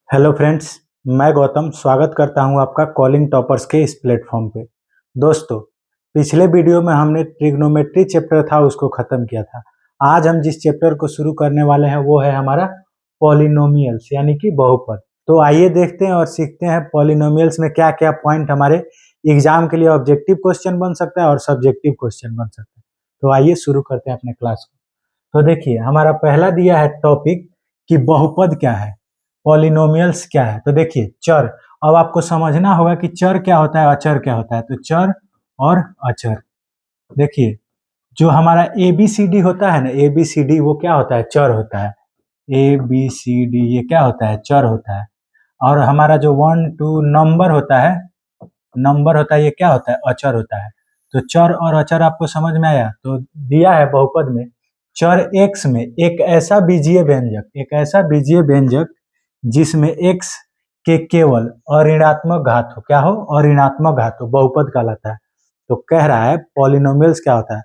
Hello friends, मैं गौतम स्वागत करता हूं आपका कॉलिंग टॉपर्स के इस प्लेटफॉर्म पे। दोस्तों, पिछले वीडियो में हमने ट्रिग्नोमेट्री चैप्टर था उसको ख़त्म किया था। आज हम जिस चैप्टर को शुरू करने वाले हैं वो है हमारा पॉलिनोमियल्स यानी कि बहुपद। तो आइए देखते हैं और सीखते हैं पॉलिनोमियल्स में क्या क्या पॉइंट हमारे एग्जाम के लिए ऑब्जेक्टिव क्वेश्चन बन सकता है और सब्जेक्टिव क्वेश्चन बन सकता है। तो आइए शुरू करते हैं अपने क्लास को। तो देखिए, हमारा पहला दिया है टॉपिक कि बहुपद क्या है, पॉलिनोमियल्स क्या है। तो देखिए, चर। अब आपको समझना होगा कि चर क्या होता है, अचर क्या होता है। तो चर और अचर, देखिए, जो हमारा ए बी सी डी होता है ना, ए बी सी डी वो क्या होता है, चर होता है। ए बी सी डी ये क्या होता है, चर होता है। और हमारा जो 1 2 नंबर होता है ये क्या होता है, अचर होता है। तो चर और अचर आपको समझ में आया। तो दिया है बहुपद में चर x में एक ऐसा बीजीय व्यंजक जिसमें x के केवल अऋणात्मक घात हो। क्या हो, अऋणात्मक घात हो, बहुपद कहलाता है। तो कह रहा है पॉलिनोमियल्स क्या होता है।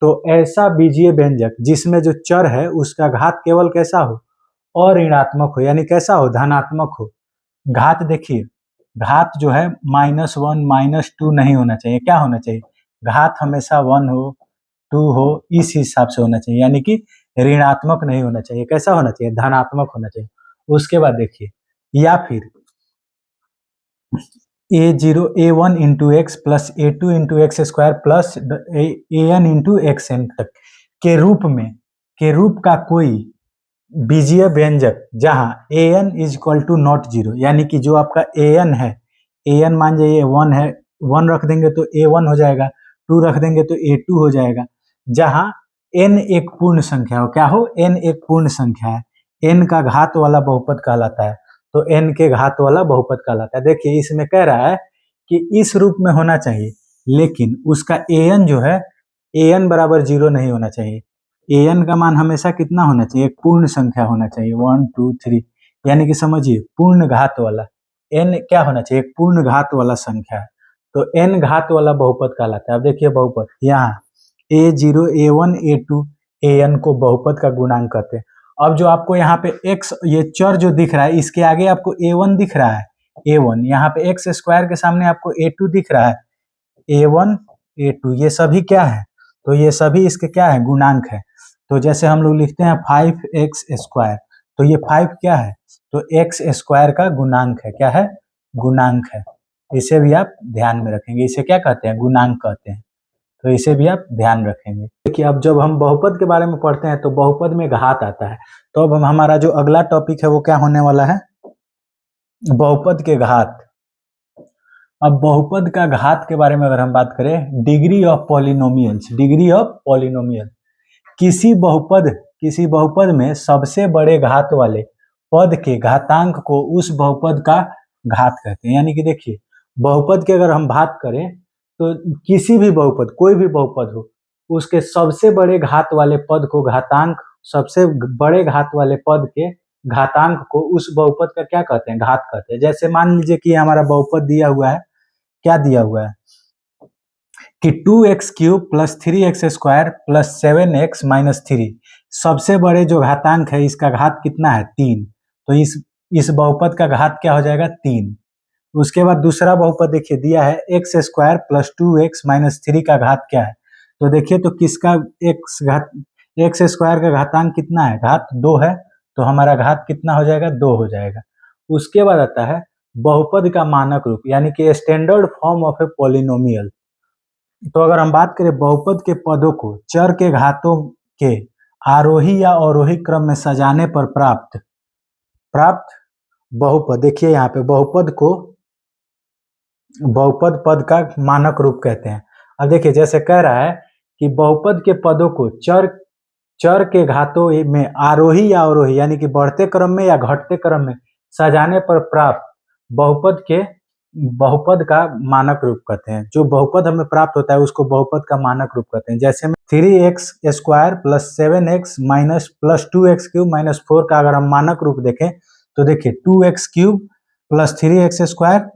तो ऐसा बीजीय व्यंजक जिसमें जो चर है उसका घात केवल कैसा हो, अऋणात्मक हो, यानी कैसा हो, धनात्मक हो। घात देखिए, घात जो है -1 -2 नहीं होना चाहिए। क्या होना चाहिए, घात हमेशा 1 हो 2 हो, इस हिसाब से होना चाहिए, यानी कि ऋणात्मक नहीं होना चाहिए। कैसा होना चाहिए, धनात्मक होना चाहिए। उसके बाद देखिए, या फिर a1 into x plus a2 into x square plus an into x n तक के रूप का कोई बीजीय व्यंजक जहां an is equal to not zero, यानी कि जो आपका an है, an मान जाइए 1 है, 1 रख देंगे तो a1 हो जाएगा, 2 रख देंगे तो a2 हो जाएगा। जहां n एक पूर्ण संख्या हो। क्या हो, n एक पूर्ण संख्या है, n का घात वाला बहुपद कहलाता है। तो n के घात वाला बहुपद कहलाता है। देखिए, इसमें कह रहा है कि इस रूप में होना चाहिए, लेकिन उसका an जो है, an बराबर 0 नहीं होना चाहिए। an का मान हमेशा कितना होना चाहिए, एक पूर्ण संख्या होना चाहिए, 1 2 3, यानी कि समझिए पूर्ण घात वाला। n क्या होना चाहिए, एक पूर्ण घात वाला संख्या है। तो n घात वाला बहुपद कहलाता है। अब देखिए बहुपद, यहाँ a0 a1 a2 an को बहुपद का गुणांक कहते हैं। अब जो आपको यहाँ पे x, ये चर जो दिख रहा है, इसके आगे आपको a1 दिख रहा है, a1 यहाँ पे एक्स स्क्वायर के सामने आपको a2 दिख रहा है, a1 a2 ये सभी क्या है, तो ये सभी इसके क्या है, गुणांक है। तो जैसे हम लोग लिखते हैं 5x स्क्वायर, तो ये 5 क्या है, तो एक्स स्क्वायर का गुणांक है। क्या है, गुणांक है। इसे भी आप ध्यान में रखेंगे, इसे क्या कहते हैं, गुणांक कहते हैं। तो इसे भी आप ध्यान रखेंगे। देखिए, अब जब हम बहुपद के बारे में पढ़ते हैं तो बहुपद में घात आता है। तो अब हमारा जो अगला टॉपिक है वो क्या होने वाला है, बहुपद के घात। अब बहुपद का घात के बारे में अगर हम बात करें, डिग्री ऑफ पॉलिनोमियल, किसी बहुपद में सबसे बड़े घात वाले पद के घातांक को उस बहुपद का घात कहते हैं। यानी कि देखिए, बहुपद की अगर हम बात करें तो किसी भी बहुपद, कोई भी बहुपद हो, उसके सबसे बड़े घात वाले पद को घातांक, सबसे बड़े घात वाले पद के घातांक को उस बहुपद का क्या कहते हैं, घात कहते हैं। जैसे मान लीजिए कि हमारा बहुपद दिया हुआ है, क्या दिया हुआ है कि 2x cube plus 3x square plus 7x minus 3, सबसे बड़े जो घातांक है इसका घात कितना है, 3। तो इस बहुपद का घात क्या हो जाएगा, 3। उसके बाद दूसरा बहुपद देखिए दिया है x square plus 2x minus 3 का घात क्या है। तो देखिए, तो किसका एक्स स्क्वायर का घातांक कितना है, घात 2 है, तो हमारा घात कितना हो जाएगा, 2 हो जाएगा। उसके बाद आता है बहुपद का मानक रूप, यानी कि standard form of a polynomial. तो अगर हम बात करें बहुपद के पदों को चर के घातों के आरोही या अवरोही क्रम में सजाने पर प्राप्त बहुपद, देखिए यहाँ पे बहुपद को बहुपद पद का मानक रूप कहते हैं। अब देखिए, जैसे कह रहा है कि बहुपद के पदों को चर के घातों में आरोही या अवरोही, यानी कि बढ़ते क्रम में या घटते क्रम में सजाने पर प्राप्त बहुपद का मानक रूप कहते हैं। जो बहुपद हमें प्राप्त होता है उसको बहुपद का मानक रूप कहते हैं। जैसे में 3x square plus 7x minus plus 2x cube minus 4 का अगर हम मानक रूप देखें तो देखिए 2x cube plus 3x square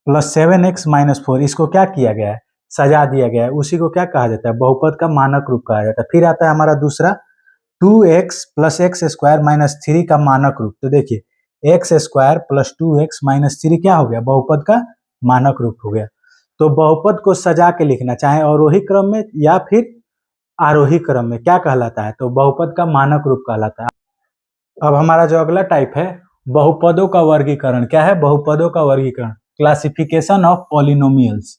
plus 7x minus 4, इसको क्या किया गया है, सजा दिया गया है। उसी को क्या कहा जाता है, बहुपद का मानक रूप कहा जाता है। फिर आता है हमारा दूसरा 2x plus x square minus 3 का मानक रूप। तो देखिए x square plus 2x minus 3 क्या हो गया, बहुपद का मानक रूप हो गया। तो बहुपद को सजा के लिखना, चाहे अवरोही क्रम में या फिर आरोही क्रम में, क्या कहलाता है, तो बहुपद का मानक रूप कहलाता है। अब हमारा जो अगला टाइप है बहुपदों का वर्गीकरण, क्या है, बहुपदों का वर्गीकरण, क्लासिफिकेशन ऑफ पॉलिनोमियल्स।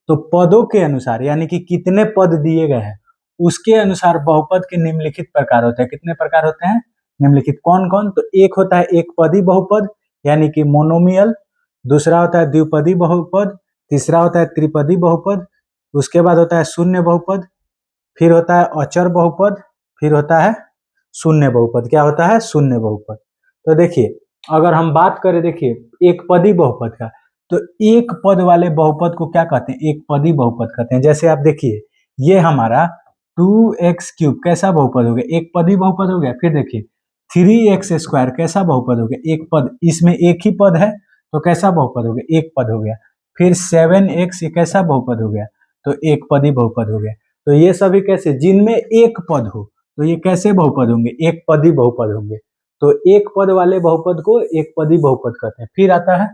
तो पदों के अनुसार, यानी कि कितने पद दिए गए हैं उसके अनुसार बहुपद के निम्नलिखित प्रकार होते हैं। कितने प्रकार होते हैं, निम्नलिखित, कौन कौन, तो एक होता है एक पदी बहुपद यानी कि मोनोमियल, दूसरा होता है द्विपदी बहुपद, तीसरा होता है त्रिपदी बहुपद, उसके बाद होता है शून्य बहुपद, फिर होता है अचर बहुपद, फिर होता है शून्य बहुपद। क्या होता है, शून्य बहुपद। तो देखिए अगर हम बात करें, देखिए एक पदी बहुपद का, तो एक पद वाले बहुपद को क्या कहते हैं, एक पदी बहुपद कहते हैं। जैसे आप देखिए ये हमारा 2x³ कैसा बहुपद हो गया, एक पदी बहुपद हो गया। फिर देखिए 3x² कैसा बहुपद हो गया, एक पद, इसमें एक ही पद है तो कैसा बहुपद हो गया, एक पद हो गया। फिर 7x कैसा बहुपद हो गया, तो एक पदी बहुपद हो गया। तो ये सभी कैसे, जिनमें एक पद हो, तो ये कैसे बहुपद होंगे, एक पदी बहुपद होंगे। तो एक पद वाले बहुपद को एक पदी बहुपद कहते हैं। फिर आता है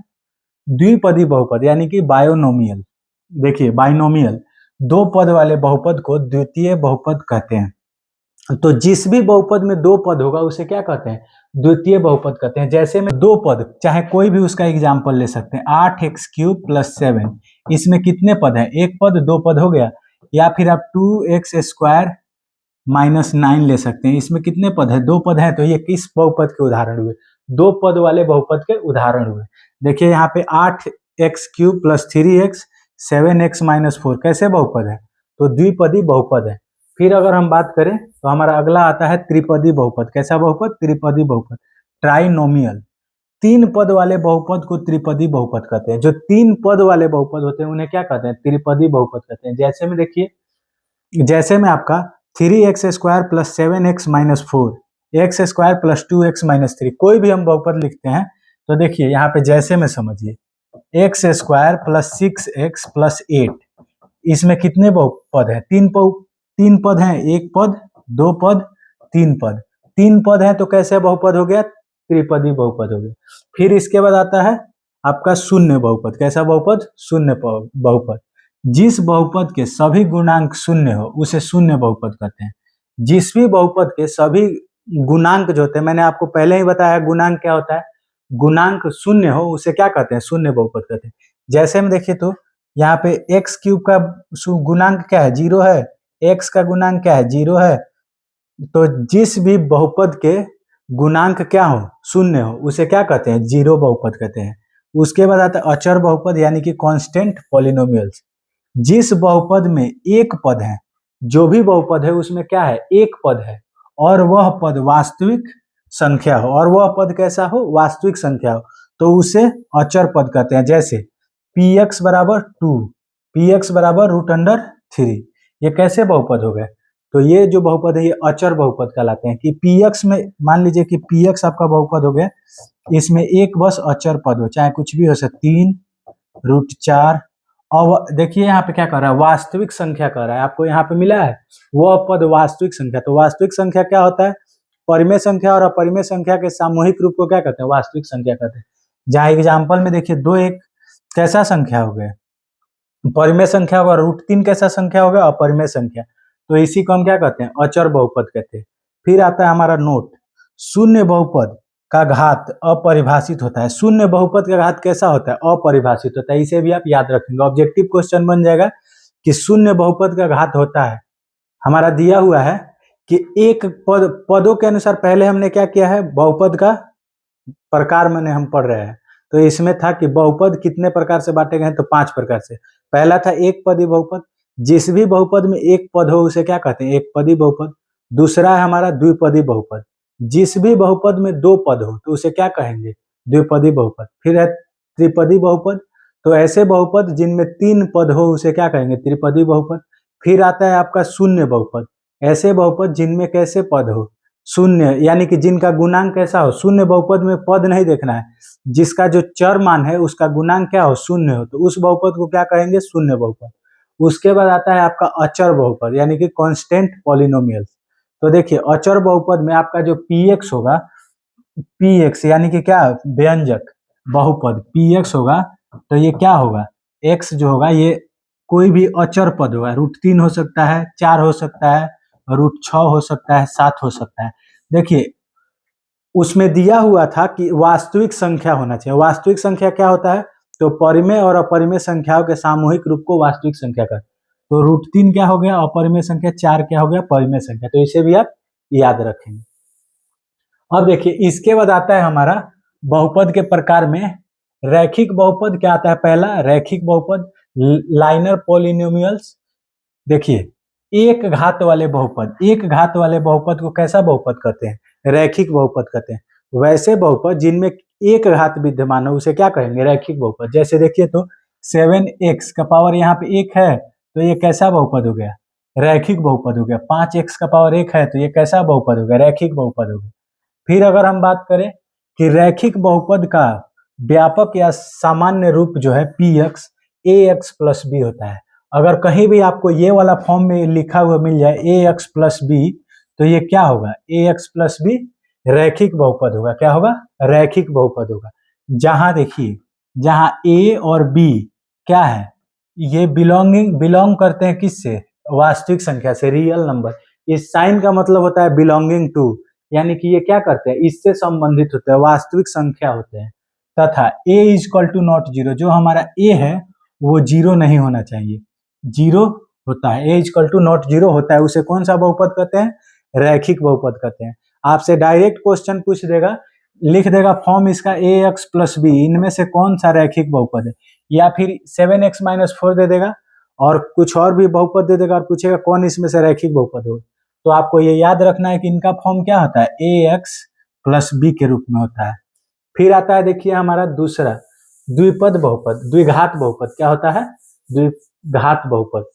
द्विपदी बहुपद यानी कि बायोनोमियल। देखिए बाइनोमियल, दो पद वाले बहुपद को द्वितीय बहुपद कहते हैं। तो जिस भी बहुपद में दो पद होगा उसे क्या कहते हैं, द्वितीय बहुपद कहते हैं। जैसे में दो पद, चाहे कोई भी उसका एग्जाम्पल ले सकते हैं, 8x³ प्लस 7, इसमें कितने पद हैं, एक पद, दो पद हो गया। या फिर आप 2x² माइनस 9 ले सकते हैं, इसमें कितने पद है, दो पद है। तो ये किस बहुपद के उदाहरण हुए, दो पद वाले बहुपद के उदाहरण हुए। देखिए यहाँ पे 8x³ plus 3x 7x minus 4 कैसे बहुपद है, तो द्विपदी बहुपद है। फिर अगर हम बात करें तो हमारा अगला आता है त्रिपदी बहुपद। कैसा बहुपद, त्रिपदी बहुपद, ट्राइनोमियल। तीन पद वाले बहुपद को त्रिपदी बहुपद कहते हैं। जो तीन पद वाले बहुपद होते हैं उन्हें क्या कहते हैं, त्रिपदी बहुपद कहते हैं। जैसे में देखिए, जैसे में आपका 3x² plus 7x minus 4, x² plus 2x minus 3, कोई भी हम बहुपद लिखते हैं तो देखिए यहाँ पे जैसे में समझिए, x² प्लस 6x प्लस 8, इसमें कितने बहुपद है, तीन पद हैं, एक पद, दो पद, तीन पद। तीन पद है तो कैसे बहुपद हो गया, त्रिपदी बहुपद हो गया। फिर इसके बाद आता है आपका शून्य बहुपद। कैसा बहुपद, शून्य बहुपद। जिस बहुपद के सभी गुणांक शून्य हो उसे शून्य बहुपद कहते हैं। जिस भी बहुपद के सभी गुणांक जो होते हैं, मैंने आपको पहले ही बताया गुणांक क्या होता है, गुणांक शून्य हो उसे क्या कहते हैं, शून्य बहुपद कहते हैं। जैसे में देखिए तो यहाँ पे x³ का गुणांक क्या है, 0 है, x का गुणांक क्या है, 0 है। तो जिस भी बहुपद के गुणांक क्या हो, शून्य हो, उसे क्या कहते हैं, जीरो बहुपद कहते हैं। उसके बाद आता है अचर बहुपद यानी कि कांस्टेंट पॉलिनोमियल्स। जिस बहुपद में एक पद है, जो भी बहुपद है उसमें क्या है, एक पद है और वह पद वास्तविक संख्या हो, और वह पद कैसा हो, वास्तविक संख्या हो, तो उसे अचर पद कहते हैं। जैसे px बराबर 2, px बराबर √3, ये कैसे बहुपद हो गए, तो ये जो बहुपद है ये अचर बहुपद कहलाते हैं। कि px में मान लीजिए कि px आपका बहुपद हो गया, इसमें एक बस अचर पद हो, चाहे कुछ भी हो सकता, 3√4। और देखिए यहाँ पे क्या कर रहा है, वास्तविक संख्या कर रहा है, आपको यहाँ पे मिला है वह पद वास्तविक संख्या। तो वास्तविक संख्या क्या होता है, परिमेय संख्या और अपरिमेय संख्या के सामूहिक रूप को क्या कहते हैं, वास्तविक संख्या कहते हैं। जहाँ एग्जाम्पल में देखिए 2 एक कैसा संख्या हो गया, परिमेय संख्या होगा, √3 कैसा संख्या होगा, अपरिमेय संख्या। तो इसी को हम क्या कहते हैं, अचर बहुपद कहते हैं। फिर आता है हमारा नोट, शून्य बहुपद का घात अपरिभाषित होता है। शून्य बहुपद का घात कैसा होता है, अपरिभाषित होता है। इसे भी आप याद रखेंगे, ऑब्जेक्टिव क्वेश्चन बन जाएगा कि शून्य बहुपद का घात होता है, हमारा दिया हुआ है कि एक पदों के अनुसार। पहले हमने क्या किया है, बहुपद का प्रकार मैंने हम पढ़ रहे हैं, तो इसमें था कि बहुपद कितने प्रकार से बांटे गए हैं, तो 5 प्रकार से। पहला था एक पदी बहुपद, जिस भी बहुपद में एक पद हो उसे क्या कहते हैं, एक पदी बहुपद। दूसरा है हमारा द्विपदी बहुपद, जिस भी बहुपद में दो पद हो तो उसे क्या कहेंगे, द्विपदी बहुपद। फिर है त्रिपदी बहुपद, तो ऐसे बहुपद जिनमें 3 पद हो उसे क्या कहेंगे, त्रिपदी बहुपद। फिर आता है आपका शून्य बहुपद, ऐसे बहुपद जिनमें कैसे पद हो, शून्य, यानी कि जिनका गुणांक कैसा हो, शून्य बहुपद में पद नहीं देखना है, जिसका जो चर मान है उसका गुणांक क्या हो, शून्य हो, तो उस बहुपद को क्या कहेंगे, शून्य बहुपद। उसके बाद आता है आपका अचर बहुपद यानी कि कांस्टेंट पॉलिनोमियल्स। तो देखिए अचर बहुपद में आपका जो px होगा पी एक्स यानी कि क्या व्यंजक बहुपद पी एक्स होगा, तो ये क्या होगा, एक्स जो होगा ये कोई भी अचर पद होगा, √3 हो सकता है, 4 हो सकता है, √6 हो सकता है, 7 हो सकता है। देखिए उसमें दिया हुआ था कि वास्तविक संख्या होना चाहिए। वास्तविक संख्या क्या होता है, तो परिमेय और अपरिमेय संख्याओं के सामूहिक रूप को वास्तविक संख्या कहते हैं। तो √3 क्या हो गया अपरिमेय संख्या, 4 क्या हो गया परिमेय संख्या, तो इसे भी आप याद रखेंगे। अब देखिए इसके बाद आता है हमारा बहुपद के प्रकार में रैखिक बहुपद। क्या आता है पहला, रैखिक बहुपद लाइनर पॉलिनोमियल्स। देखिए एक घात वाले बहुपद, एक घात वाले बहुपद को कैसा बहुपद कहते हैं, रैखिक बहुपद कहते हैं। वैसे बहुपद जिनमें एक घात विद्यमान हो उसे क्या कहेंगे, रैखिक बहुपद। जैसे देखिए तो 7x का पावर यहाँ पे 1 है, तो ये कैसा बहुपद हो गया, रैखिक बहुपद हो गया। 5x का पावर 1 है, तो ये कैसा बहुपद हो गया, रैखिक बहुपद हो गया। फिर अगर हम बात करें कि रैखिक बहुपद का व्यापक या सामान्य रूप जो है px ax प्लस b होता है। अगर कहीं भी आपको ये वाला फॉर्म में लिखा हुआ मिल जाए ax प्लस b, तो ये क्या होगा, ax प्लस b रैखिक बहुपद होगा। क्या होगा, रैखिक बहुपद होगा। जहां देखिए जहां a और b क्या है, ये बिलोंग करते हैं किससे, वास्तविक संख्या से, रियल नंबर। इस साइन का मतलब होता है बिलोंगिंग टू, यानी कि ये क्या करते हैं, इससे संबंधित होते हैं, वास्तविक संख्या होते हैं। तथा a is equal to not zero, जो हमारा a है वो जीरो नहीं होना चाहिए, जीरो होता है, a is equal to not zero होता है, उसे कौन सा बहुपद कहते हैं, रैखिक बहुपद कहते हैं। आपसे डायरेक्ट क्वेश्चन पूछ देगा, लिख देगा फॉर्म इसका ax प्लस बी, इनमें से कौन सा रैखिक बहुपद है, या फिर 7x माइनस 4 दे देगा और कुछ और भी बहुपद दे देगा और पूछेगा कौन इसमें से रैखिक बहुपद होगा। तो आपको ये याद रखना है कि इनका फॉर्म क्या होता है, ax प्लस बी के रूप में होता है। फिर आता है देखिए हमारा दूसरा द्विपद बहुपद, द्विघात बहुपद। क्या होता है, द्विघात बहुपद।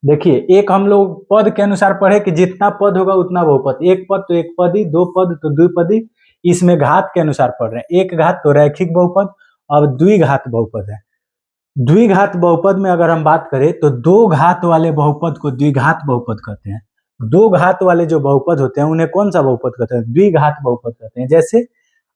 देखिए एक हम लोग पद के अनुसार पढ़े कि जितना पद होगा उतना बहुपद, एक पद तो एक पदी, दो पद तो द्विपदी, इसमें घात के अनुसार पढ़ रहे हैं। एक घात तो रैखिक बहुपद, और द्विघात बहुपद है। द्विघात बहुपद में अगर हम बात करें तो दो घात वाले बहुपद को द्विघात बहुपद कहते हैं। दो घात वाले जो बहुपद होते हैं उन्हें कौन सा बहुपद कहते हैं, द्विघात बहुपद कहते हैं। जैसे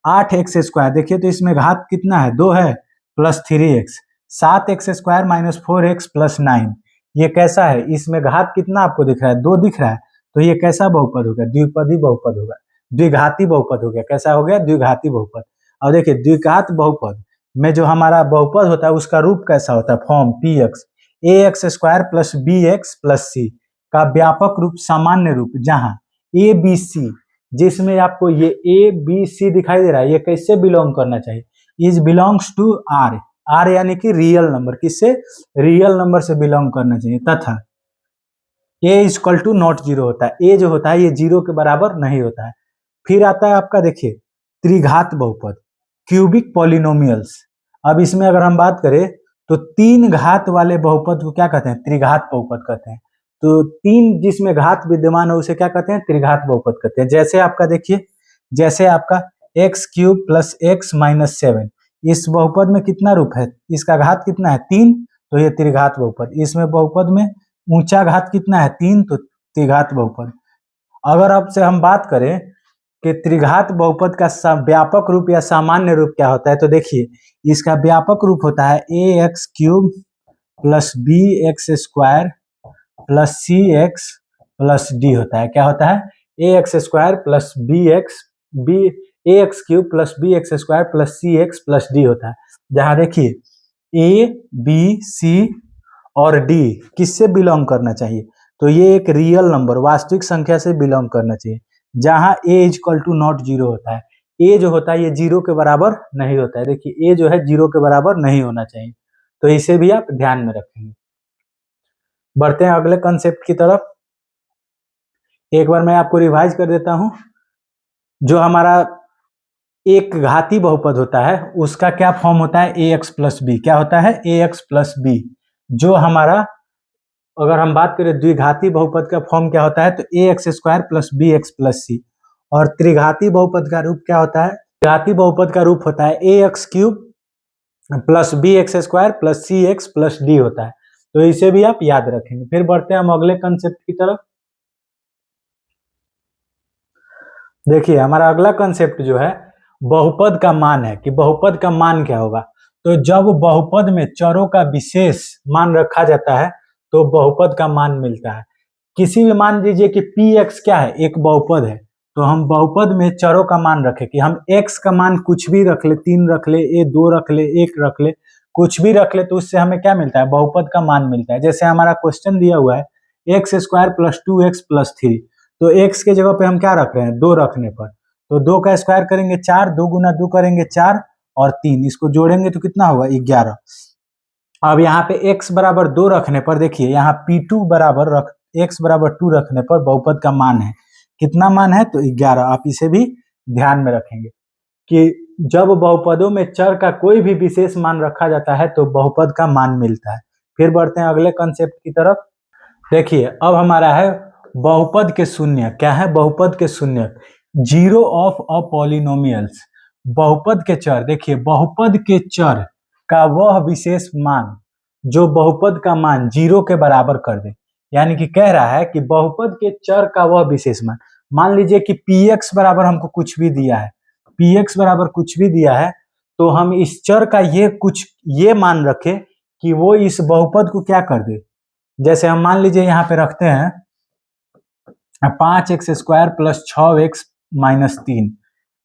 8x², देखिए तो इसमें घात कितना है, 2 है, plus 3x। 7x² minus 4x plus 9, ये कैसा है, इसमें घात कितना आपको दिख रहा है, 2 दिख रहा है, तो ये कैसा बहुपद होगा, द्विपदी बहुपद होगा, द्विघाती बहुपद हो गया। कैसा हो गया, द्विघाती बहुपद। और देखिए द्विघात बहुपद में जो हमारा बहुपद होता है उसका रूप कैसा होता है, form px ax² plus bx plus c का व्यापक रूप, सामान्य रूप, जहां a b c, जिसमें आपको ये ए बी सी दिखाई दे रहा है, ये कैसे बिलोंग करना चाहिए, is belongs to R, R यानी कि रियल नंबर, किससे, रियल नंबर से बिलोंग करना चाहिए। तथा a is equal to not zero होता है, ए जो होता है ये जीरो के बराबर नहीं होता है। फिर आता है आपका देखिए त्रिघात बहुपद, क्यूबिक पॉलिनोमियल्स। अब इसमें अगर हम बात करें तो 3 घात वाले बहुपद को क्या कहते हैं, त्रिघात बहुपद कहते हैं। तो 3 जिसमें घात विद्यमान है उसे क्या कहते हैं, त्रिघात बहुपद कहते हैं। जैसे आपका देखिए, जैसे आपका x³ प्लस x माइनस 7, इस बहुपद में कितना रूप है, इसका घात कितना है, 3, तो ये त्रिघात बहुपद। इसमें बहुपद में ऊंचा घात कितना है, 3, तो त्रिघात बहुपद। अगर आपसे हम बात करें कि त्रिघात बहुपद का व्यापक रूप या सामान्य रूप क्या होता है, तो देखिए इसका व्यापक रूप होता है ax³ plus bx² plus cx plus d होता है। क्या होता है, ax² plus ax³ plus bx² plus cx plus d होता है। जहां देखिए a b c और d किससे बिलोंग करना चाहिए, तो ये एक रियल नंबर, वास्तविक संख्या से बिलोंग करना चाहिए। जहां a is equal to not zero होता है, a जो होता है ये जीरो के बराबर नहीं होता है। देखिए a जो है जीरो के बराबर नहीं होना चाहिए, तो इसे भी आप ध्यान में रखेंगे। बढ़ते हैं अगले कंसेप्ट की तरफ। एक बार मैं आपको रिवाइज कर देता हूं। जो हमारा एक घाती बहुपद होता है उसका क्या फॉर्म होता है, ax प्लस बी। क्या होता है, ax प्लस बी। जो हमारा अगर हम बात करें द्विघाती बहुपद का फॉर्म क्या होता है, तो ax² plus bx plus c। और त्रिघाती बहुपद का रूप क्या होता है, त्रिघाती बहुपद का रूप होता है ax³ plus bx² plus cx plus d होता है। तो इसे भी आप याद रखेंगे। फिर बढ़ते हैं हम अगले कंसेप्ट की तरफ। देखिए हमारा अगला कंसेप्ट जो है बहुपद का मान है कि बहुपद का मान क्या होगा। तो जब बहुपद में चरों का विशेष मान रखा जाता है तो बहुपद का मान मिलता है। किसी भी मान लीजिए कि पी एक्स क्या है, एक बहुपद है, तो हम बहुपद में चरों का मान रखें कि हम एक्स का मान कुछ भी रख ले, 3 रख ले, ए 2 रख ले, 1 रख ले, कुछ भी रख ले, तो उससे हमें क्या मिलता है, बहुपद का मान मिलता है। जैसे हमारा क्वेश्चन दिया हुआ है x square plus 2x plus 3, तो एक्स के जगह पे हम क्या रख रहे हैं, 2 रखने पर, तो 2 का स्क्वायर करेंगे 4, 2 गुना 2 करेंगे 4 और 3, इसको जोड़ेंगे तो कितना होगा 11। अब यहाँ पे x बराबर 2 रखने पर देखिए यहाँ P2 बराबर x बराबर 2 रखने पर बहुपद का मान है, कितना मान है, तो 11। आप इसे भी ध्यान में रखेंगे कि जब बहुपदों में चर का कोई भी विशेष मान रखा जाता है तो बहुपद का मान मिलता है। फिर बढ़ते हैं अगले कंसेप्ट की तरफ। देखिए अब हमारा है बहुपद के शून्य। क्या है बहुपद के शून्य, जीरो ऑफ अ पॉलिनोमियल्स। बहुपद के चर, देखिए बहुपद के चर का वह विशेष मान जो बहुपद का मान 0 के बराबर कर दे। यानी कि कह रहा है कि बहुपद के चर का वह विशेष मान लीजिए कि px बराबर हमको कुछ भी दिया है, px बराबर कुछ भी दिया है, तो हम इस चर का ये मान रखें कि वो इस बहुपद को क्या कर दे। जैसे हम मान लीजिए यहाँ पे रखते हैं 5x square plus 6x minus 3,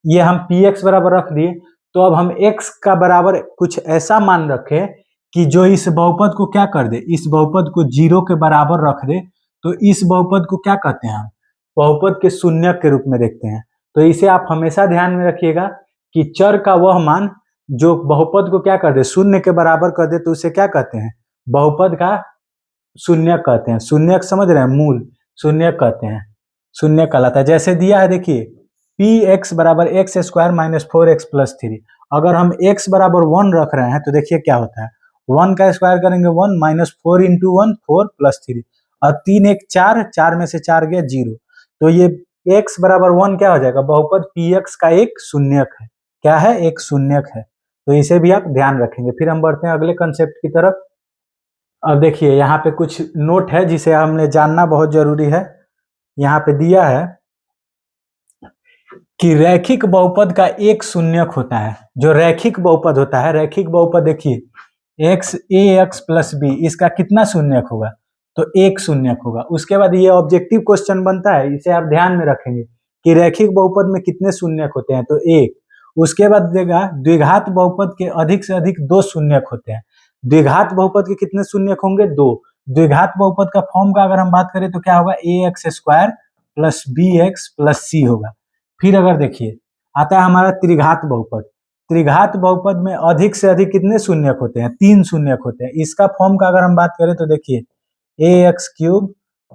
ये हम px बराबर रख दिए। तो अब हम x का बराबर कुछ ऐसा मान रखें कि जो इस बहुपद को क्या कर दे, इस बहुपद को 0 के बराबर रख दे। तो इस बहुपद को क्या कहते हैं हम, बहुपद के शून्य के रूप में देखते हैं। तो इसे आप हमेशा ध्यान में रखिएगा कि चर का वह मान जो बहुपद को क्या कर दे, शून्य के बराबर कर दे, तो उसे क्या कहते हैं, बहुपद का शून्य कहते हैं। शून्य समझ रहे हैं, मूल शून्य कहते हैं, शून्य कहलाता है। जैसे दिया है देखिए पी एक्स बराबर x square minus 4x plus 3, अगर हम x बराबर 1 रख रहे हैं तो देखिए क्या होता है, 1 का स्क्वायर करेंगे 1 माइनस 4 इंटू 1 4 प्लस 3 और 3 1 4, 4 में से 4 गया 0। तो ये x बराबर 1 क्या हो जाएगा, बहुपद पी एक्स का एक शून्यक है। क्या है, एक शून्यक है। तो इसे भी आप ध्यान रखेंगे। फिर हम बढ़ते हैं अगले कंसेप्ट की तरफ। अब देखिए यहाँ पे कुछ नोट है जिसे हमने जानना बहुत जरूरी है। यहाँ पे दिया है कि रैखिक बहुपद का एक शून्यक होता है। जो रैखिक बहुपद होता है, रैखिक बहुपद देखिए एक्स ए एक्स प्लस बी, इसका कितना शून्यक होगा, तो एक शून्यक होगा। उसके बाद ये ऑब्जेक्टिव क्वेश्चन बनता है, इसे आप ध्यान में रखेंगे कि रैखिक बहुपद में कितने शून्यक होते हैं, तो एक। उसके बाद देगा द्विघात बहुपद के अधिक से अधिक 2 शून्यक होते हैं। द्विघात बहुपद के कितने शून्यक होंगे, 2। द्विघात बहुपद का फॉर्म का अगर हम बात करें तो क्या होगा, a x square plus b x plus c होगा। फिर अगर देखिए आता है हमारा त्रिघात बहुपद। त्रिघात बहुपद में अधिक से अधिक कितने शून्यक होते हैं, 3 शून्यक होते हैं। इसका फॉर्म का अगर हम बात करें तो देखिए a x cube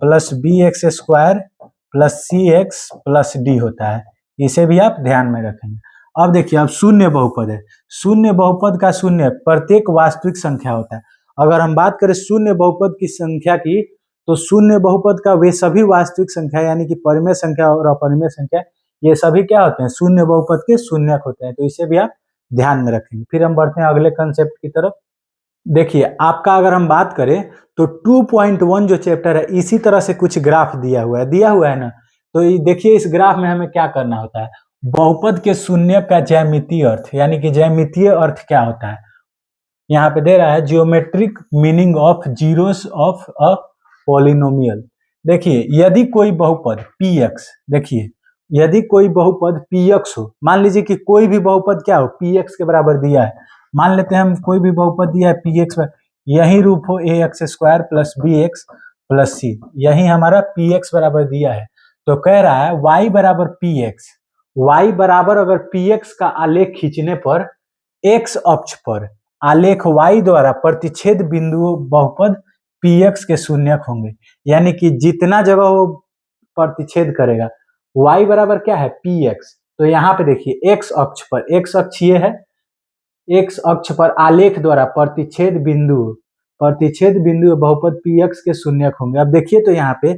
plus b x square plus c x plus d होता है। इसे भी आप ध्यान में रखेंगे। अब देखिए अब शून्य बहुपद है। शून्य बहुपद का शून्य प्रत्येक वास्तविक संख्या होता है। अगर हम बात करें शून्य बहुपद की संख्या की, तो शून्य बहुपद का वे सभी वास्तविक संख्या यानी कि परिमेय संख्या और अपरिमेय संख्या, ये सभी क्या होते हैं, शून्य बहुपद के शून्यक होते हैं। तो इसे भी आप ध्यान में रखेंगे। फिर हम बढ़ते हैं अगले कंसेप्ट की तरफ। देखिए आपका अगर हम बात करें तो 2.1 जो चैप्टर है, इसी तरह से कुछ ग्राफ दिया हुआ है ना। तो देखिए इस ग्राफ में हमें क्या करना होता है, बहुपद के शून्य का ज्यामितीय अर्थ, यानी कि ज्यामितीय अर्थ क्या होता है। यहाँ पे दे रहा है geometric meaning of zeros of a polynomial. देखिए यदि कोई बहुपद px, देखिए यदि कोई बहुपद px हो, मान लीजिए कि कोई भी बहुपद क्या हो, px के बराबर दिया है। मान लेते हैं हम कोई भी बहुपद दिया है px पर, यही रूप हो ax square plus bx plus c, यही हमारा px बराबर दिया है। तो कह रहा है y बराबर px, y बराबर अगर px का आलेख खींचने पर x अक्ष पर आलेख y द्वारा प्रतिच्छेद बिंदु बहुपद px के शून्यक होंगे। यानी कि जितना जगह वो प्रतिच्छेद करेगा, y बराबर क्या है px, तो यहाँ पे देखिए x अक्ष पर, x अक्ष ये है, x अक्ष पर आलेख द्वारा प्रतिच्छेद बिंदु बहुपद px के शून्यक होंगे। अब देखिए तो यहाँ पे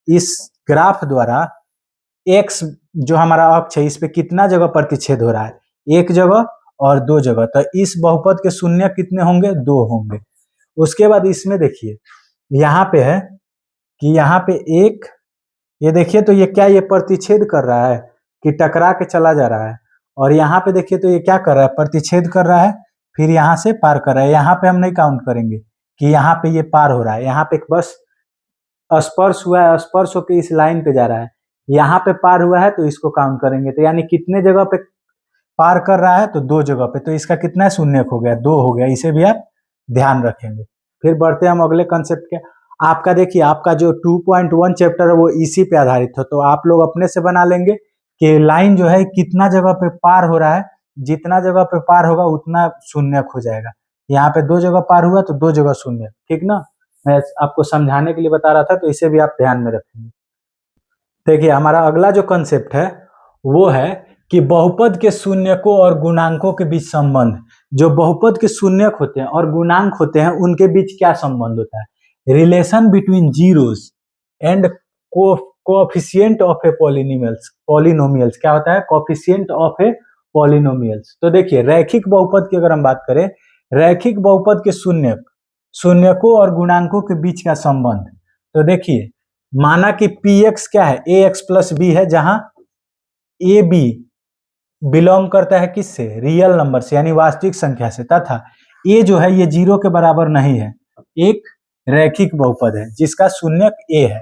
इस ग्राफ द्वारा x जो हमारा अक्ष है, इस पे कितना जगह प्रतिच्छेद हो रहा है, एक जगह और 2 जगह। तो इस बहुपद के शून्य कितने होंगे, 2 होंगे। उसके बाद इसमें देखिए यहाँ पे है कि यहाँ पे एक, ये देखिए तो ये क्या, ये प्रतिच्छेद कर रहा है, कि टकरा के चला जा रहा है, और यहाँ पे देखिए तो ये क्या कर रहा है, प्रतिच्छेद कर रहा है, फिर यहाँ से पार कर रहा है। यहाँ पे हम नहीं काउंट करेंगे कि यहाँ पे ये पार हो रहा है, यहाँ पे बस स्पर्श हुआ है, स्पर्श होकर इस लाइन पे जा रहा है, यहाँ पे पार हुआ है तो इसको काउंट करेंगे। तो यानी कितने जगह पे पार कर रहा है, तो 2 जगह पे, तो इसका कितना शून्य हो गया, 2 हो गया। इसे भी आप ध्यान रखेंगे। फिर बढ़ते हैं हम अगले कंसेप्ट के। आपका देखिए, आपका जो 2.1 चैप्टर है वो इसी पे आधारित है, तो आप लोग अपने से बना लेंगे कि लाइन जो है कितना जगह पे पार हो रहा है, जितना जगह पे पार होगा उतना शून्य हो जाएगा। यहाँ पे 2 जगह पार हुआ तो 2 जगह शून्य, ठीक ना। मैं आपको समझाने के लिए बता रहा था, तो इसे भी आप ध्यान में रखेंगे। देखिए, हमारा अगला जो कंसेप्ट है वो है कि बहुपद के शून्यकों और गुणांकों के बीच संबंध। जो बहुपद के शून्यक होते हैं और गुणांक होते हैं उनके बीच क्या संबंध होता है। Relation between zeros and coefficient of A polynomials क्या होता है, कोएफिशिएंट ऑफ ए पॉलिनोमियल्स। तो देखिए, रैखिक बहुपद की अगर हम बात करें, रैखिक बहुपद के शून्यकों और गुणांकों के बीच का संबंध। तो देखिए, माना कि px क्या है, ax प्लस बी है, जहां ए बी बिलोंग करता है किससे, रियल नंबर से, यानी वास्तविक संख्या से, तथा ए जो है ये 0 के बराबर नहीं है, एक रैखिक बहुपद है जिसका शून्यक ए है।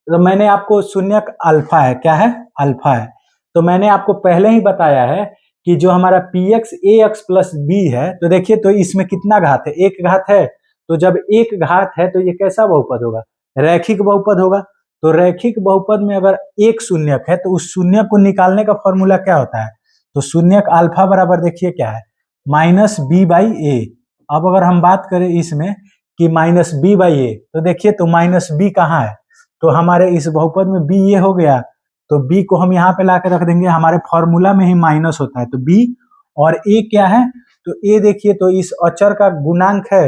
तो मैंने आपको शून्यक अल्फा है, क्या है, अल्फा है। तो मैंने आपको पहले ही बताया है कि जो हमारा px ax प्लस बी है, तो देखिए तो इसमें कितना घात है, एक घात है। तो जब एक घात है तो ये कैसा बहुपद होगा, रैखिक बहुपद होगा। तो रैखिक बहुपद में अगर एक शून्यक है तो उस शून्यक को निकालने का फॉर्मूला क्या होता है, तो शून्यक अल्फा बराबर देखिए क्या है, माइनस बी बाई ए। अब अगर हम बात करें इसमें कि माइनस बी बाई ए, तो देखिए तो माइनस बी कहाँ है, तो हमारे इस बहुपद में बी ये हो गया, तो बी को हम यहाँ पे लाके रख देंगे, हमारे फॉर्मूला में ही माइनस होता है, तो बी और ए क्या है, तो ए देखिए तो इस अचर का गुणांक है,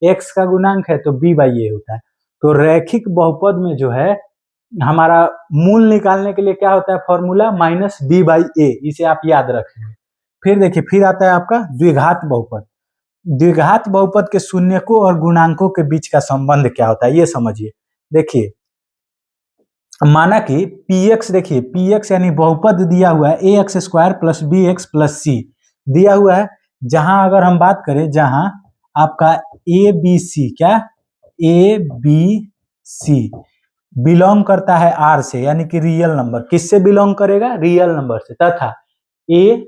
एक्स का गुणांक है, तो बी बाई ए होता है। तो रैखिक बहुपद में जो है हमारा मूल निकालने के लिए क्या होता है, फॉर्मूला माइनस बी बाई ए, इसे आप याद रखेंगे। फिर देखिए, फिर आता है आपका द्विघात बहुपद। द्विघात बहुपद के शून्यकों और गुणांकों के बीच का संबंध क्या होता है, ये समझिए। देखिए, माना कि px, देखिए px यानी बहुपद दिया हुआ है ax square plus b x plus c दिया हुआ है, जहां अगर हम बात करें, जहां आपका ए बी सी, क्या, ए बी सी बिलोंग करता है आर से, यानी कि रियल नंबर, किससे बिलोंग करेगा, रियल नंबर से, तथा ए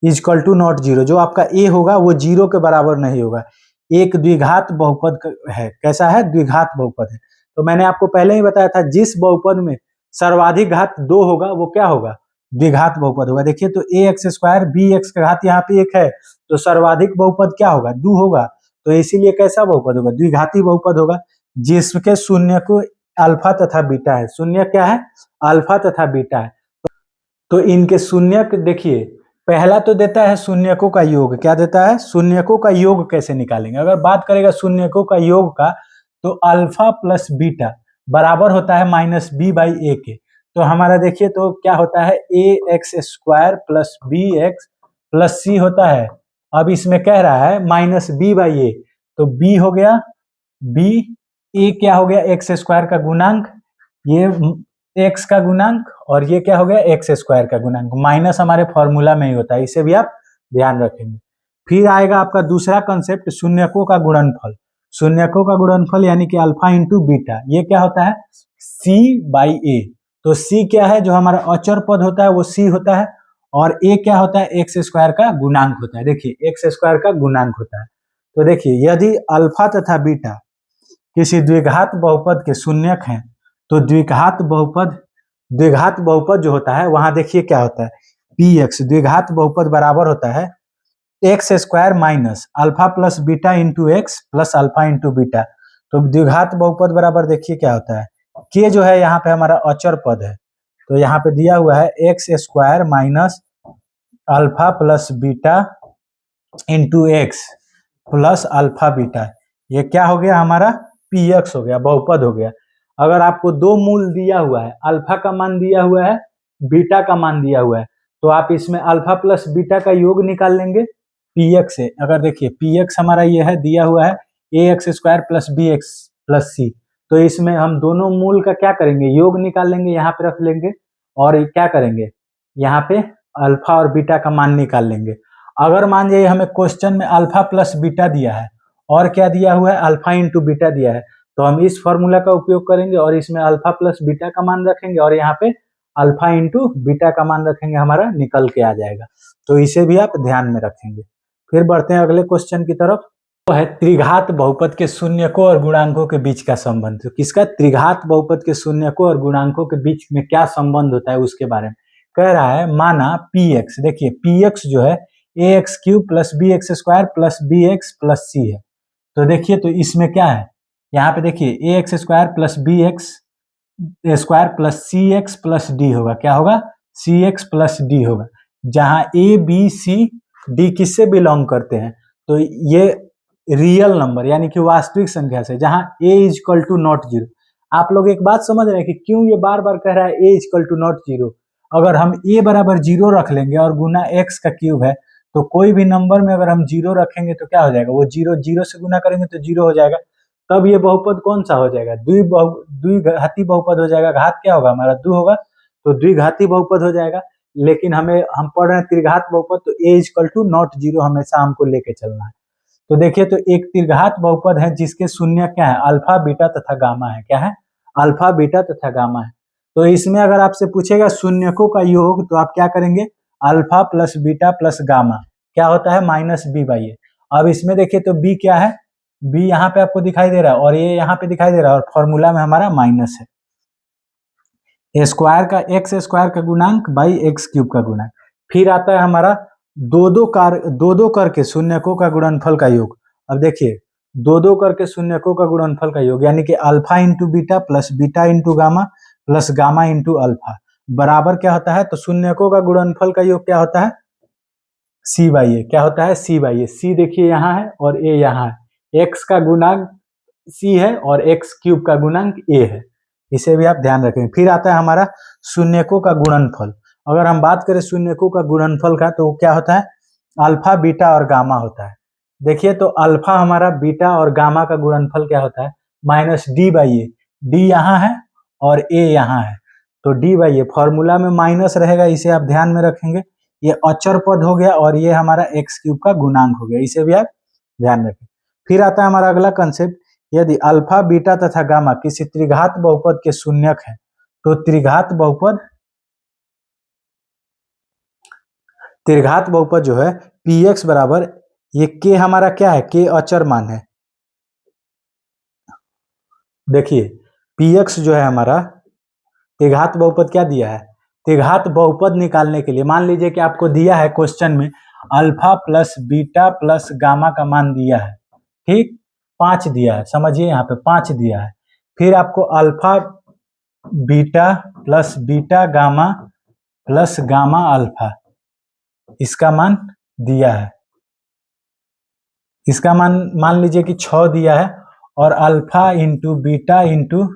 इजकल टू नॉट जीरो, जो आपका ए होगा वो 0 के बराबर नहीं होगा। एक द्विघात बहुपद है, कैसा है, द्विघात बहुपद है। तो मैंने आपको पहले ही बताया था, जिस बहुपद में सर्वाधिक घात 2 होगा वो क्या होगा, द्विघात बहुपद होगा। देखिए तो ए एक्स स्क्वायर बी एक्स का घात यहाँ पे 1 है, तो सर्वाधिक बहुपद क्या होगा, 2 होगा, तो इसीलिए कैसा बहुपद होगा, द्विघाती बहुपद होगा, जिसके शून्य को अल्फा तथा बीटा है। शून्य क्या है, अल्फा तथा बीटा है। तो इनके शून्यक देखिए, पहला तो देता है शून्यकों का योग, क्या देता है, शून्यकों का योग कैसे निकालेंगे। अगर बात करेगा शून्यकों का योग का, तो अल्फा प्लस बीटा बराबर होता है माइनस बी बाई ए के। तो हमारा देखिए तो क्या होता है, a x square plus b x plus c होता है। अब इसमें कह रहा है माइनस बी बाई ए, तो बी हो गया, बी, ए क्या हो गया, एक्स स्क्वायर का गुणांक, ये एक्स का गुणांक, और ये क्या हो गया, एक्स स्क्वायर का गुणांक, माइनस हमारे फॉर्मूला में ही होता है, इसे भी आप ध्यान रखेंगे। फिर आएगा आपका दूसरा कंसेप्ट, शून्यकों का गुणनफल। शून्यकों का गुणनफल यानी कि अल्फा इंटू बीटा, ये क्या होता है, सी बाई ए। तो सी क्या है, जो हमारा अचर पद होता है वो सी होता है, और ए क्या होता है, एक्स स्क्वायर का गुणांक होता है। देखिए, एक्स स्क्वायर का गुणांक होता है। तो देखिए, यदि अल्फा तथा बीटा किसी द्विघात बहुपद के शून्यक हैं, तो द्विघात बहुपद जो होता है, वहां देखिए क्या होता है, पी एक्स द्विघात बहुपद बराबर होता है x square minus alpha plus beta into x plus alpha into beta. तो द्विघात बहुपद बराबर देखिए क्या होता है, के जो है यहाँ पे हमारा अचर पद है, तो यहाँ पे दिया हुआ है x square minus alpha plus beta into x plus alpha beta, ये क्या हो गया हमारा, पी एक्स हो गया, बहुपद हो गया। अगर आपको 2 मूल दिया हुआ है, अल्फा का मान दिया हुआ है, बीटा का मान दिया हुआ है, तो आप इसमें अल्फा प्लस बीटा का योग निकाल लेंगे पी एक्स से। अगर देखिए पी एक्स हमारा ये है, दिया हुआ है a x square plus b x plus c, तो इसमें हम दोनों मूल का क्या करेंगे, योग निकाल लेंगे, यहाँ पे रख लेंगे, और क्या करेंगे, यहाँ पे अल्फा और बीटा का मान निकाल लेंगे। अगर मान जाइए हमें क्वेश्चन में अल्फा प्लस बीटा दिया है और क्या दिया हुआ है, अल्फा इंटू बीटा दिया है, तो हम इस फॉर्मूला का उपयोग करेंगे और इसमें अल्फा प्लस बीटा का मान रखेंगे और यहाँ पे अल्फा इंटू बीटा का मान रखेंगे, हमारा निकल के आ जाएगा। तो इसे भी आप ध्यान में रखेंगे। फिर बढ़ते हैं अगले क्वेश्चन की तरफ। तो है त्रिघात बहुपद के शून्यकों और गुणांकों के बीच का संबंध। तो किसका, त्रिघात बहुपद के शून्यकों और गुणांकों के बीच में क्या संबंध होता है उसके बारे में कह रहा है। माना px, देखिए px जो है ax³ plus bx² plus bx plus c है। तो देखिए तो इसमें क्या है, यहाँ पे देखिए ax² plus bx² plus cx plus d होगा, क्या होगा, cx प्लस d होगा। जहां a b c d किससे बिलोंग करते हैं, तो ये रियल नंबर यानी कि वास्तविक संख्या से, जहां a equal to not zero. आप लोग एक बात समझ रहे हैं कि क्यों ये बार बार कह रहा है a equal to not zero. अगर हम a बराबर जीरो रख लेंगे और गुना x का क्यूब है, तो कोई भी नंबर में अगर हम जीरो रखेंगे तो क्या हो जाएगा, वो जीरो जीरो से गुना करेंगे तो जीरो हो जाएगा। तब ये बहुपद कौन सा हो जाएगा, द्विघाती बहुपद हो जाएगा। घात क्या होगा हमारा, 2 होगा, तो द्विघाती बहुपद हो जाएगा। लेकिन हम पढ़ रहे हैं त्रिघात बहुपद, तो a equal to not zero हमेशा हमको लेके चलना है। तो देखिए तो एक त्रिघात बहुपद है जिसके शून्य क्या है, अल्फा बीटा तथा गामा है। क्या है, अल्फा बीटा तथा गामा है। तो इसमें अगर आपसे पूछेगा शून्यकों का योग, तो आप क्या करेंगे, alpha plus beta plus gamma क्या होता है, माइनस बी बाई ए। अब इसमें देखिए तो बी क्या है, बी यहाँ पे आपको दिखाई दे रहा है और ये यहाँ पे दिखाई दे रहा है, और फॉर्मूला में हमारा माइनस है। ए स्क्वायर का एक्स स्क्वायर का गुणांक बाई एक्स क्यूब का गुणांक। फिर आता है हमारा दो दो करके शून्यकों का गुणनफल का योग। अब देखिए दो दो करके शून्यकों का गुणनफल का योग, यानी कि alpha into beta plus beta into gamma plus gamma into alpha बराबर क्या होता है, तो शून्यकों का गुणनफल का योग क्या होता है, सी बाई ए। क्या होता है, सी बाई ए। सी देखिए यहाँ है और ए यहाँ है, एक्स का गुणांक सी है और एक्स क्यूब का गुणांक ए है। इसे भी आप ध्यान रखेंगे। फिर आता है हमारा शून्यकों का गुणनफल। अगर हम बात करें शून्यकों का गुणनफल का, तो क्या होता है, अल्फा बीटा और गामा होता है। देखिए तो अल्फा हमारा बीटा और गामा का गुणनफल क्या होता है, minus D by A. D यहाँ है और ए यहाँ है, तो डी बाई ए फॉर्मूला में माइनस रहेगा, इसे आप ध्यान में रखेंगे। ये अचर पद हो गया और ये हमारा एक्स क्यूब का गुणांक हो गया, इसे भी आप ध्यान रखें। फिर आता है हमारा अगला कंसेप्ट, यदि अल्फा बीटा तथा गामा किसी त्रिघात बहुपद के शून्यक है, तो त्रिघात बहुपद जो है px बराबर, ये k हमारा क्या है, k अचर मान है। देखिए px जो है हमारा त्रिघात बहुपद क्या दिया है, त्रिघात बहुपद निकालने के लिए मान लीजिए कि आपको दिया है क्वेश्चन में alpha plus beta plus gamma का मान दिया है, ठीक, 5 दिया है, समझिए यहाँ पे 5 दिया है। फिर आपको alpha beta plus beta gamma plus gamma alpha इसका मान दिया है। इसका मान लीजिए कि 6 दिया है और alpha into beta into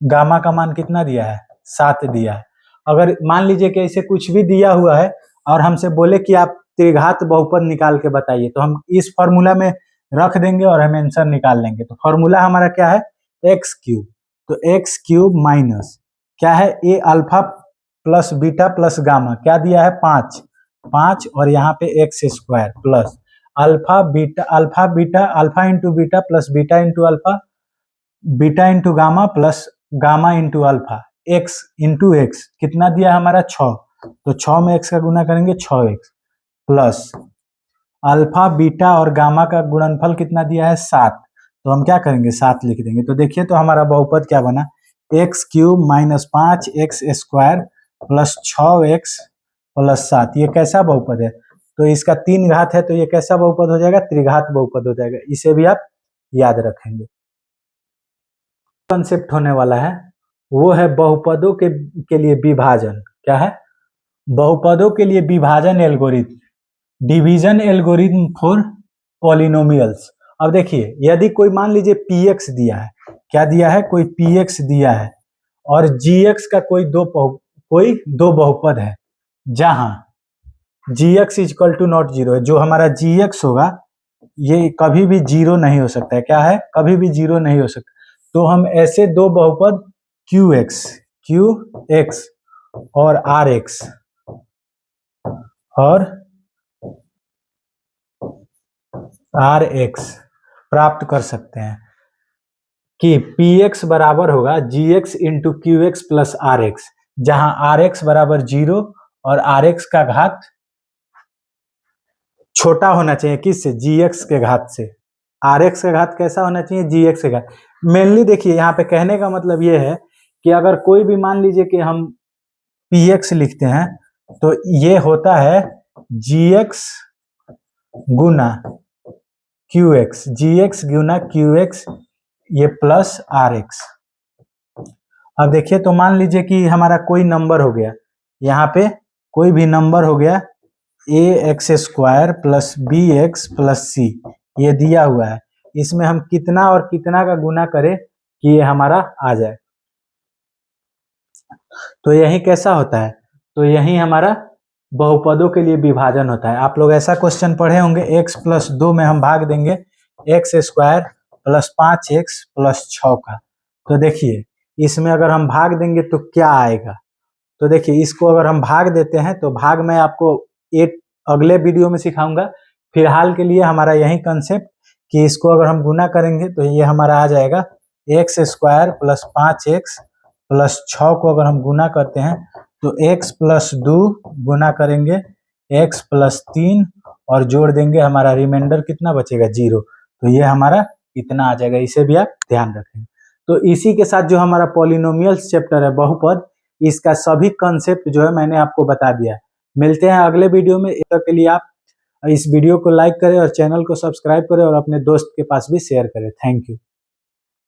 gamma का मान कितना दिया है, 7 दिया है। अगर मान लीजिए कि ऐसे कुछ भी दिया हुआ है और हमसे बोले कि आप त्रिघात बहुपद निकाल के बताइए, तो हम इस फॉर्मूला में रख देंगे और हम आंसर निकाल लेंगे। तो फॉर्मूला हमारा क्या है, एक्स क्यूब। तो एक्स क्यूब माइनस क्या है, ए alpha plus beta plus gamma क्या दिया है, 5 और यहाँ पे x square plus alpha beta alpha into beta plus beta into alpha beta into gamma plus gamma into alpha x into x कितना दिया हमारा 6, तो 6 में एक्स का गुना करेंगे 6x प्लस अल्फा बीटा और गामा का गुणनफल कितना दिया है 7, तो हम क्या करेंगे 7 लिख देंगे। तो देखिए तो हमारा बहुपद क्या बना, x cube minus 5x square plus 6x plus 7। ये कैसा बहुपद है, तो इसका 3 घात है, तो ये कैसा बहुपद हो जाएगा, त्रिघात बहुपद हो जाएगा। इसे भी आप याद रखेंगे। कंसेप्ट होने वाला है वो है बहुपदों के लिए विभाजन। क्या है, बहुपदों के लिए विभाजन algorithm, division algorithm for polynomials. अब देखिए यदि कोई मान लीजिए px दिया है, क्या दिया है, कोई px दिया है और gx का कोई दो बहुपद है, जहां gx equal to not zero है। जो हमारा gx होगा ये कभी भी जीरो नहीं हो सकता है। क्या है, कभी भी जीरो नहीं हो सकता। तो हम ऐसे दो बहुपद qx और RX और RX प्राप्त कर सकते हैं कि PX बराबर होगा GX into QX plus RX, जहां RX बराबर 0 और RX का घात छोटा होना चाहिए किससे, GX के घात से। RX का घात कैसा होना चाहिए, GX के घात। मेनली देखिए यहाँ पे कहने का मतलब ये है कि अगर कोई भी मान लीजिए कि हम PX लिखते हैं तो ये होता है GX गुना QX, GX गुना QX ये प्लस RX। अब देखिए तो मान लीजिए कि हमारा कोई नंबर हो गया, यहाँ पे कोई भी नंबर हो गया AX² plus BX plus C, ये दिया हुआ है। इसमें हम कितना और कितना का गुना करें कि ये हमारा आ जाए, तो यही कैसा होता है, तो यही हमारा बहुपदों के लिए विभाजन होता है। आप लोग ऐसा क्वेश्चन पढ़े होंगे, x प्लस 2 में हम भाग देंगे x² प्लस 5x प्लस 6 का। तो देखिए इसमें अगर हम भाग देंगे तो क्या आएगा, तो देखिए इसको अगर हम भाग देते हैं तो भाग मैं आपको एक अगले वीडियो में सिखाऊंगा। फिलहाल के लिए हमारा यही कंसेप्ट कि इसको अगर हम गुना करेंगे तो ये हमारा आ जाएगा x² प्लस 5x प्लस 6 को अगर हम गुना करते हैं तो x प्लस 2 गुना करेंगे x प्लस 3 और जोड़ देंगे, हमारा रिमाइंडर कितना बचेगा 0, तो ये हमारा इतना आ जाएगा। इसे भी आप ध्यान रखें। तो इसी के साथ जो हमारा पॉलिनोमियल्स चैप्टर है बहुपद, इसका सभी कंसेप्ट जो है मैंने आपको बता दिया। मिलते हैं अगले वीडियो में। तब के लिए आप इस वीडियो को लाइक करें और चैनल को सब्सक्राइब करें और अपने दोस्त के पास भी शेयर करें। Thank you.